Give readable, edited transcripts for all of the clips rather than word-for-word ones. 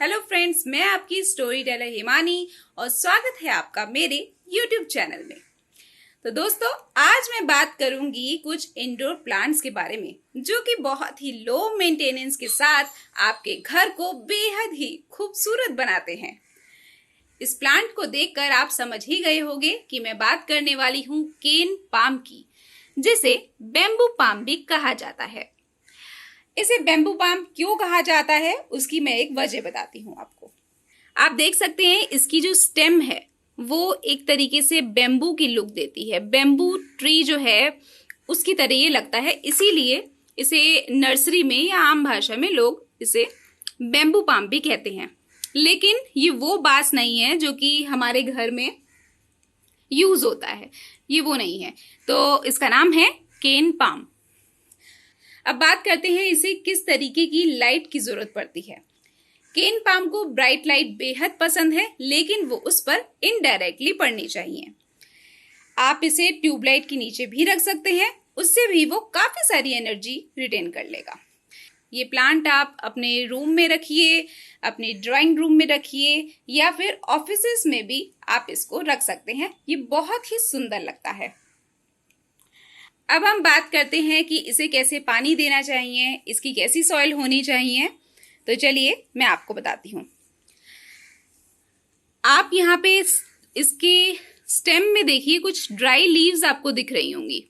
Hello friends, मैं आपकी story teller Himani और स्वागत है आपका मेरे यूट्यूब चैनल में। तो दोस्तों, आज मैं बात करूंगी कुछ इंडोर प्लांट्स के बारे में जो कि बहुत ही लो मेंटेनेंस के साथ आपके घर को बेहद ही खूबसूरत बनाते हैं। इस प्लांट को देखकर आप समझ ही गए होंगे कि मैं बात करने वाली हूँ केन पाम की, जिसे बैम्बू पाम भी कहा जाता है। इसे बैम्बू पाम क्यों कहा जाता है उसकी मैं एक वजह बताती हूँ आपको। आप देख सकते हैं इसकी जो स्टेम है वो एक तरीके से बैम्बू की लुक देती है। बैम्बू ट्री जो है उसकी तरह ये लगता है, इसीलिए इसे नर्सरी में या आम भाषा में लोग इसे बैम्बू पाम भी कहते हैं। लेकिन ये वो बांस नहीं है जो कि हमारे घर में यूज होता है, ये वो नहीं है। तो इसका नाम है केन पाम। अब बात करते हैं इसे किस तरीके की लाइट की जरूरत पड़ती है। केन पाम को ब्राइट लाइट बेहद पसंद है, लेकिन वो उस पर इनडायरेक्टली पड़नी चाहिए। आप इसे ट्यूबलाइट के नीचे भी रख सकते हैं, उससे भी वो काफी सारी एनर्जी रिटेन कर लेगा। ये प्लांट आप अपने रूम में रखिए, अपने ड्राइंग रूम में रखिए या फिर ऑफिसेस में भी आप इसको रख सकते हैं। ये बहुत ही सुंदर लगता है। अब हम बात करते हैं कि इसे कैसे पानी देना चाहिए, इसकी कैसी सॉइल होनी चाहिए। तो चलिए मैं आपको बताती हूँ। आप यहाँ पे इसके स्टेम में देखिए कुछ ड्राई लीव्स आपको दिख रही होंगी।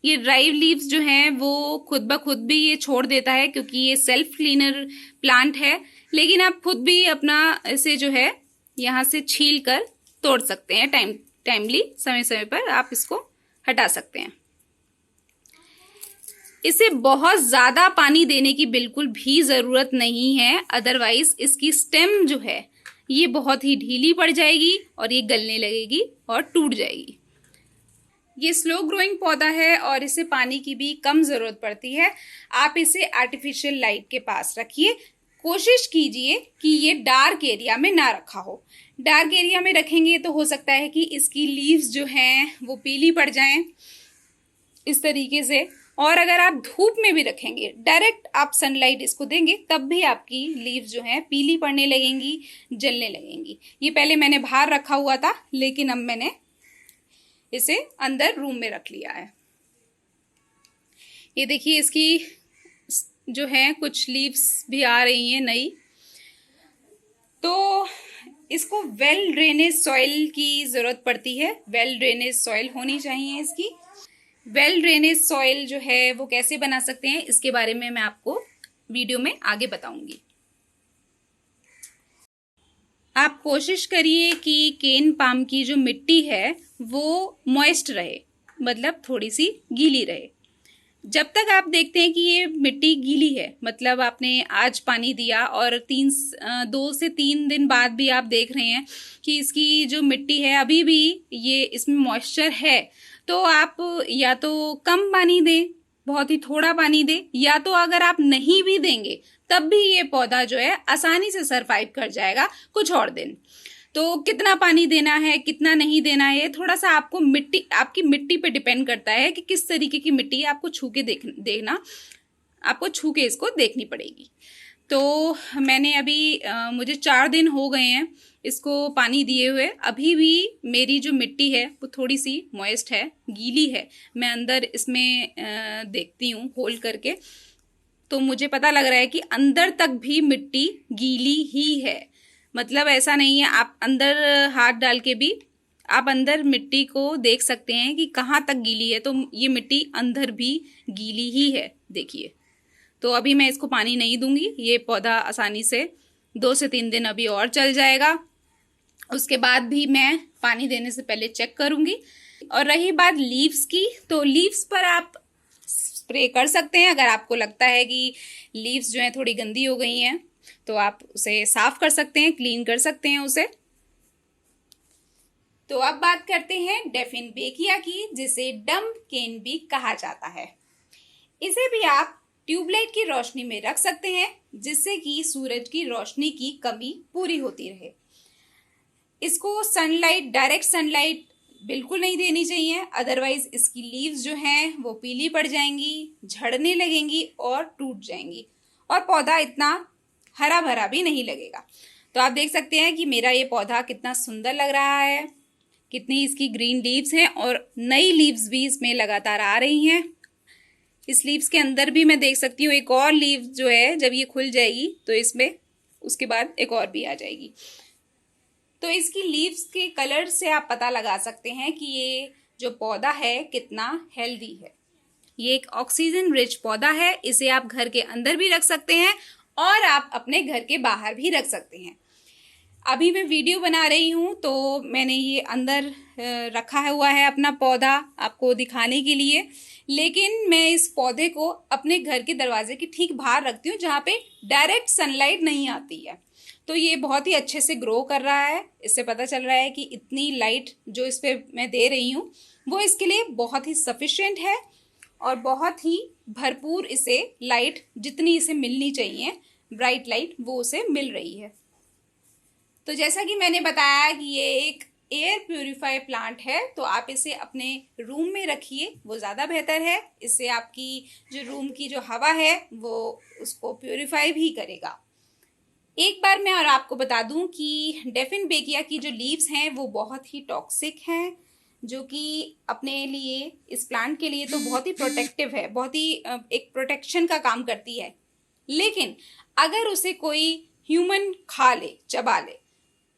ये ड्राई लीव्स जो हैं वो खुद ब खुद भी ये छोड़ देता है, क्योंकि ये सेल्फ क्लीनर प्लांट है। लेकिन आप खुद भी अपना इसे जो है यहाँ से छील कर तोड़ सकते हैं। टाइमली समय समय पर आप इसको हटा सकते हैं। इसे बहुत ज्यादा पानी देने की बिल्कुल भी जरूरत नहीं है, अदरवाइज इसकी स्टेम जो है ये बहुत ही ढीली पड़ जाएगी और ये गलने लगेगी और टूट जाएगी। ये स्लो ग्रोइंग पौधा है और इसे पानी की भी कम जरूरत पड़ती है। आप इसे आर्टिफिशियल लाइट के पास रखिए। कोशिश कीजिए कि ये डार्क एरिया में ना रखा हो। डार्क एरिया में रखेंगे तो हो सकता है कि इसकी लीव्स जो हैं वो पीली पड़ जाएं इस तरीके से। और अगर आप धूप में भी रखेंगे, डायरेक्ट आप सनलाइट इसको देंगे, तब भी आपकी लीव्स जो हैं पीली पड़ने लगेंगी, जलने लगेंगी। ये पहले मैंने बाहर रखा हुआ था, लेकिन अब मैंने इसे अंदर रूम में रख लिया है। ये देखिए इसकी जो है कुछ लीव्स भी आ रही हैं नई। तो इसको वेल ड्रेनेज सॉइल की जरूरत पड़ती है। वेल ड्रेनेज सॉइल होनी चाहिए इसकी। वेल ड्रेनेज सॉइल जो है वो कैसे बना सकते हैं इसके बारे में मैं आपको वीडियो में आगे बताऊंगी। आप कोशिश करिए कि केन पाम की जो मिट्टी है वो मॉइस्ट रहे, मतलब थोड़ी सी गीली रहे। जब तक आप देखते हैं कि ये मिट्टी गीली है, मतलब आपने आज पानी दिया और 2 से 3 दिन बाद भी आप देख रहे हैं कि इसकी जो मिट्टी है अभी भी ये इसमें मॉइस्चर है, तो आप या तो कम पानी दें, बहुत ही थोड़ा पानी दें, या तो अगर आप नहीं भी देंगे तब भी ये पौधा जो है आसानी से सरवाइव कर जाएगा कुछ और दिन। तो कितना पानी देना है, कितना नहीं देना है, थोड़ा सा आपको आपकी मिट्टी पे डिपेंड करता है कि किस तरीके की मिट्टी आपको छू के देखना, आपको छू के इसको देखनी पड़ेगी। तो मैंने अभी मुझे 4 दिन हो गए हैं इसको पानी दिए हुए। अभी भी मेरी जो मिट्टी है वो थोड़ी सी मॉइस्ट है, गीली है। मैं अंदर इसमें देखती हूँ खोल करके, तो मुझे पता लग रहा है कि अंदर तक भी मिट्टी गीली ही है। मतलब ऐसा नहीं है, आप अंदर हाथ डाल के भी आप अंदर मिट्टी को देख सकते हैं कि कहाँ तक गीली है। तो ये मिट्टी अंदर भी गीली ही है, देखिए। तो अभी मैं इसको पानी नहीं दूंगी, ये पौधा आसानी से 2 से 3 दिन अभी और चल जाएगा। उसके बाद भी मैं पानी देने से पहले चेक करूंगी। और रही बात लीव्स की, तो लीव्स पर आप स्प्रे कर सकते हैं। अगर आपको लगता है कि लीव्स जो है थोड़ी गंदी हो गई हैं तो आप उसे साफ कर सकते हैं, क्लीन कर सकते हैं उसे। तो अब बात करते हैं डेफिनबेकिया की, जिसे डम्ब केन भी कहा जाता है। इसे भी आप ट्यूबलाइट की रोशनी में रख सकते हैं, जिससे कि सूरज की रोशनी की कमी पूरी होती रहे। इसको सनलाइट, डायरेक्ट सनलाइट बिल्कुल नहीं देनी चाहिए, अदरवाइज इसकी लीव्स जो हैं वो पीली पड़ जाएंगी, झड़ने लगेंगी और टूट जाएंगी और पौधा इतना हरा भरा भी नहीं लगेगा। तो आप देख सकते हैं कि मेरा ये पौधा कितना सुंदर लग रहा है, कितनी इसकी ग्रीन लीव्स हैं और नई लीव्स भी इसमें लगातार आ रही हैं। इस लीव्स के अंदर भी मैं देख सकती हूँ एक और लीव जो है, जब ये खुल जाएगी तो इसमें उसके बाद एक और भी आ जाएगी। तो इसकी लीव्स के कलर से आप पता लगा सकते हैं कि ये जो पौधा है कितना हेल्दी है। ये एक ऑक्सीजन रिच पौधा है। इसे आप घर के अंदर भी रख सकते हैं और आप अपने घर के बाहर भी रख सकते हैं। अभी मैं वीडियो बना रही हूँ तो मैंने ये अंदर रखा हुआ है अपना पौधा आपको दिखाने के लिए, लेकिन मैं इस पौधे को अपने घर के दरवाजे के ठीक बाहर रखती हूँ जहाँ पे डायरेक्ट सनलाइट नहीं आती है। तो ये बहुत ही अच्छे से ग्रो कर रहा है। इससे पता चल रहा है कि इतनी लाइट जो इस पर मैं दे रही हूँ वो इसके लिए बहुत ही सफिशिएंट है और बहुत ही भरपूर इसे लाइट जितनी इसे मिलनी चाहिए, ब्राइट लाइट, वो उसे मिल रही है। तो जैसा कि मैंने बताया कि ये एक एयर प्यूरिफाई प्लांट है, तो आप इसे अपने रूम में रखिए, वो ज़्यादा बेहतर है। इससे आपकी जो रूम की जो हवा है वो उसको प्यूरिफाई भी करेगा। एक बार मैं और आपको बता दूं कि डेफिनबेकिया की जो लीव्स हैं वो बहुत ही टॉक्सिक हैं, जो कि अपने लिए, इस प्लांट के लिए तो बहुत ही प्रोटेक्टिव है, बहुत ही एक प्रोटेक्शन का काम करती है। लेकिन अगर उसे कोई ह्यूमन खा ले, चबा ले,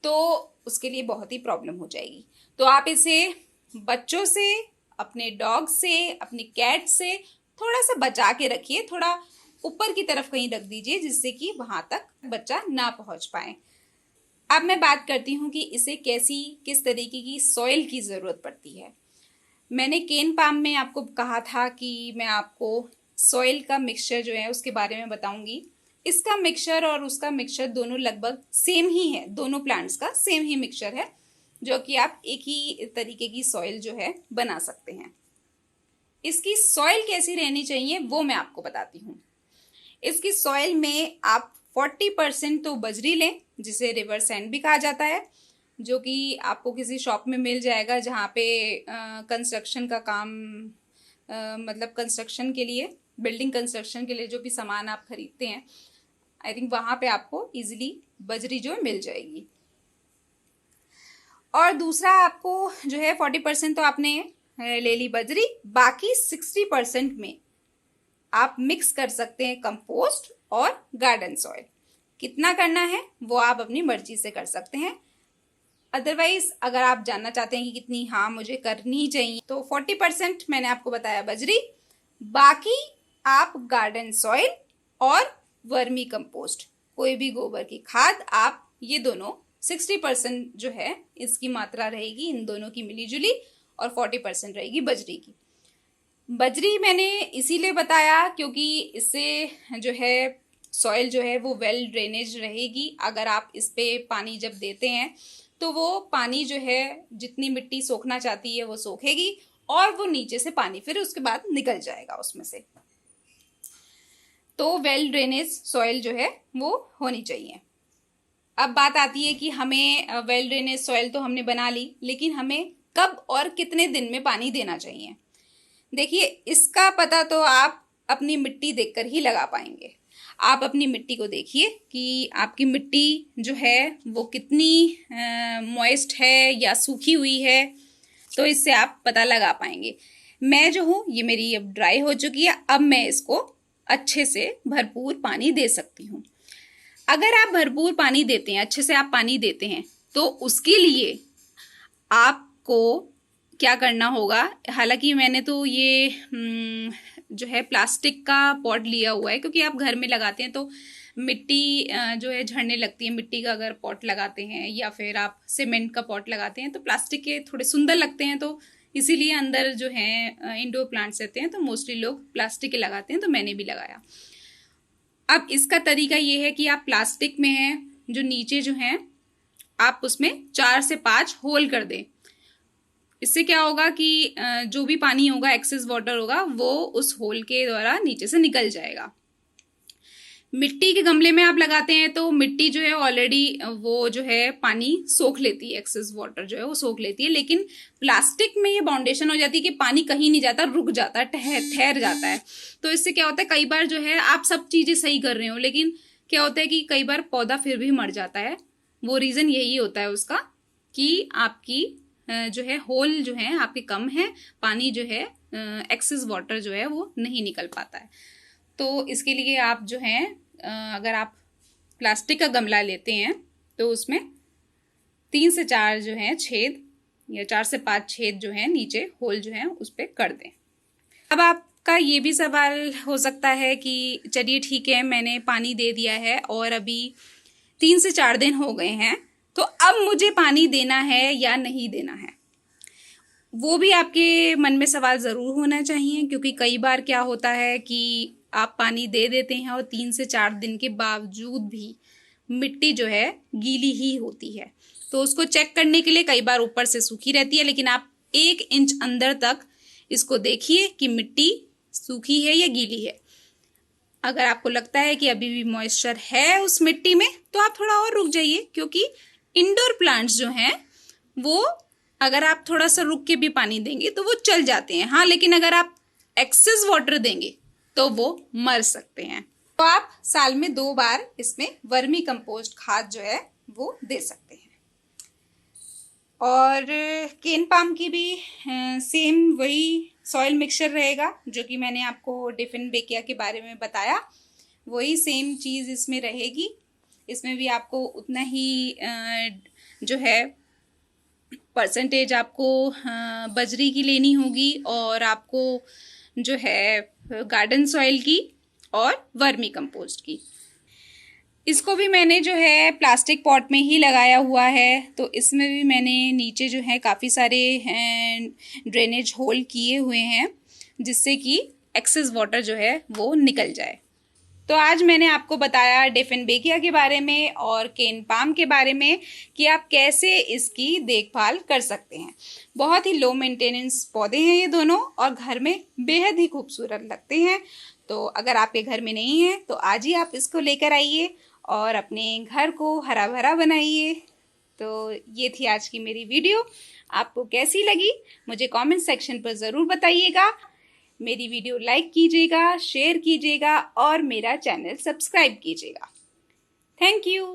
तो उसके लिए बहुत ही प्रॉब्लम हो जाएगी। तो आप इसे बच्चों से, अपने डॉग से, अपनी कैट से थोड़ा सा बचा के रखिए, थोड़ा ऊपर की तरफ कहीं रख दीजिए जिससे कि वहां तक बच्चा ना पहुंच पाए। अब मैं बात करती हूँ कि इसे किस तरीके की सॉइल की ज़रूरत पड़ती है। मैंने केन पाम में आपको कहा था कि मैं आपको सॉइल का मिक्सचर जो है उसके बारे में बताऊंगी। इसका मिक्सचर और उसका मिक्सचर दोनों लगभग सेम ही है, दोनों प्लांट्स का सेम ही मिक्सचर है, जो कि आप एक ही तरीके की सॉइल जो है बना सकते हैं। इसकी सॉइल कैसी रहनी चाहिए वो मैं आपको बताती हूँ। इसकी सॉइल में आप 40% तो बजरी लें, जिसे रिवर सैंड भी कहा जाता है, जो कि आपको किसी शॉप में मिल जाएगा जहाँ पे कंस्ट्रक्शन का काम, मतलब कंस्ट्रक्शन के लिए, बिल्डिंग कंस्ट्रक्शन के लिए जो भी सामान आप खरीदते हैं, आई थिंक वहाँ पे आपको इजीली बजरी जो मिल जाएगी। और दूसरा आपको जो है 40% तो आपने ले ली बजरी, बाकी 60% में आप मिक्स कर सकते हैं कंपोस्ट और गार्डन सॉइल। कितना करना है वो आप अपनी मर्जी से कर सकते हैं। अदरवाइज अगर आप जानना चाहते हैं कि कितनी मुझे करनी चाहिए, तो 40% मैंने आपको बताया बजरी, बाकी आप गार्डन सॉइल और वर्मी कंपोस्ट, कोई भी गोबर की खाद, आप ये दोनों 60% जो है इसकी मात्रा रहेगी इन दोनों की मिलीजुली, और 40% रहेगी बजरी की। बजरी मैंने इसीलिए बताया क्योंकि इससे जो है सॉइल जो है वो वेल ड्रेनेज रहेगी। अगर आप इस पे पानी जब देते हैं तो वो पानी जो है जितनी मिट्टी सोखना चाहती है वो सोखेगी और वो नीचे से पानी फिर उसके बाद निकल जाएगा उसमें से। तो वेल ड्रेनेज सॉइल जो है वो होनी चाहिए। अब बात आती है कि हमें वेल ड्रेनेज सॉइल तो हमने बना ली, लेकिन हमें कब और कितने दिन में पानी देना चाहिए। देखिए, इसका पता तो आप अपनी मिट्टी देखकर ही लगा पाएंगे। आप अपनी मिट्टी को देखिए कि आपकी मिट्टी जो है वो कितनी मॉइस्ट है या सूखी हुई है, तो इससे आप पता लगा पाएंगे। मैं जो हूँ ये मेरी अब ड्राई हो चुकी है, अब मैं इसको अच्छे से भरपूर पानी दे सकती हूँ। अगर आप भरपूर पानी देते हैं, अच्छे से आप पानी देते हैं, तो उसके लिए आपको क्या करना होगा। हालांकि मैंने तो ये जो है प्लास्टिक का पॉट लिया हुआ है, क्योंकि आप घर में लगाते हैं तो मिट्टी जो है झड़ने लगती है। मिट्टी का अगर पॉट लगाते हैं या फिर आप सीमेंट का पॉट लगाते हैं तो प्लास्टिक के थोड़े सुंदर लगते हैं, तो इसीलिए अंदर जो है इंडोर प्लांट्स रहते हैं तो मोस्टली लोग प्लास्टिक के लगाते हैं, तो मैंने भी लगाया। अब इसका तरीका ये है कि आप प्लास्टिक में है जो नीचे जो है आप उसमें 4 से 5 होल कर दें। इससे क्या होगा कि जो भी पानी होगा, एक्सेस वाटर होगा, वो उस होल के द्वारा नीचे से निकल जाएगा। मिट्टी के गमले में आप लगाते हैं तो मिट्टी जो है ऑलरेडी वो जो है पानी सोख लेती है, एक्सेस वाटर जो है वो सोख लेती है। लेकिन प्लास्टिक में ये बाउंडेशन हो जाती है कि पानी कहीं नहीं जाता, रुक जाता है, ठहर जाता है। तो इससे क्या होता है, कई बार जो है आप सब चीजें सही कर रहे हो, लेकिन क्या होता है कि कई बार पौधा फिर भी मर जाता है। वो रीज़न यही होता है उसका कि आपकी जो है होल जो है आपके कम है, पानी जो है एक्सेस वाटर जो है वो नहीं निकल पाता है। तो इसके लिए आप जो है अगर आप प्लास्टिक का गमला लेते हैं तो उसमें 3 से 4 जो है छेद या 4 से 5 छेद जो है नीचे होल जो है उस पर कर दें। अब आपका ये भी सवाल हो सकता है कि चलिए ठीक है, मैंने पानी दे दिया है और अभी 3 से 4 दिन हो गए हैं, तो अब मुझे पानी देना है या नहीं देना है। वो भी आपके मन में सवाल ज़रूर होना चाहिए, क्योंकि कई बार क्या होता है कि आप पानी दे देते हैं और 3 से 4 दिन के बावजूद भी मिट्टी जो है गीली ही होती है। तो उसको चेक करने के लिए कई बार ऊपर से सूखी रहती है, लेकिन आप 1 इंच अंदर तक इसको देखिए कि मिट्टी सूखी है या गीली है। अगर आपको लगता है कि अभी भी मॉइस्चर है उस मिट्टी में तो आप थोड़ा और रुक जाइए, क्योंकि इंडोर प्लांट्स जो हैं वो अगर आप थोड़ा सा रुक के भी पानी देंगे तो वो चल जाते हैं। हाँ, लेकिन अगर आप एक्सेस वाटर देंगे तो वो मर सकते हैं। तो आप साल में 2 बार इसमें वर्मी कंपोस्ट खाद जो है वो दे सकते हैं। और केन पाम की भी सेम वही सॉइल मिक्सचर रहेगा जो कि मैंने आपको डिफेनबेकिया के बारे में बताया, वही सेम चीज़ इसमें रहेगी। इसमें भी आपको उतना ही जो है परसेंटेज आपको बजरी की लेनी होगी और आपको जो है गार्डन सॉइल की और वर्मी कंपोस्ट की। इसको भी मैंने जो है प्लास्टिक पॉट में ही लगाया हुआ है, तो इसमें भी मैंने नीचे जो है काफ़ी सारे ड्रेनेज होल किए हुए हैं जिससे कि एक्सेस वाटर जो है वो निकल जाए। तो आज मैंने आपको बताया डिफेनबेकिया के बारे में और केन पाम के बारे में कि आप कैसे इसकी देखभाल कर सकते हैं। बहुत ही लो मेंटेनेंस पौधे हैं ये दोनों और घर में बेहद ही खूबसूरत लगते हैं। तो अगर आपके घर में नहीं है तो आज ही आप इसको लेकर आइए और अपने घर को हरा भरा बनाइए। तो ये थी आज की मेरी वीडियो। आपको कैसी लगी मुझे कमेंट सेक्शन पर ज़रूर बताइएगा। मेरी वीडियो लाइक कीजिएगा, शेयर कीजिएगा और मेरा चैनल सब्सक्राइब कीजिएगा। Thank you.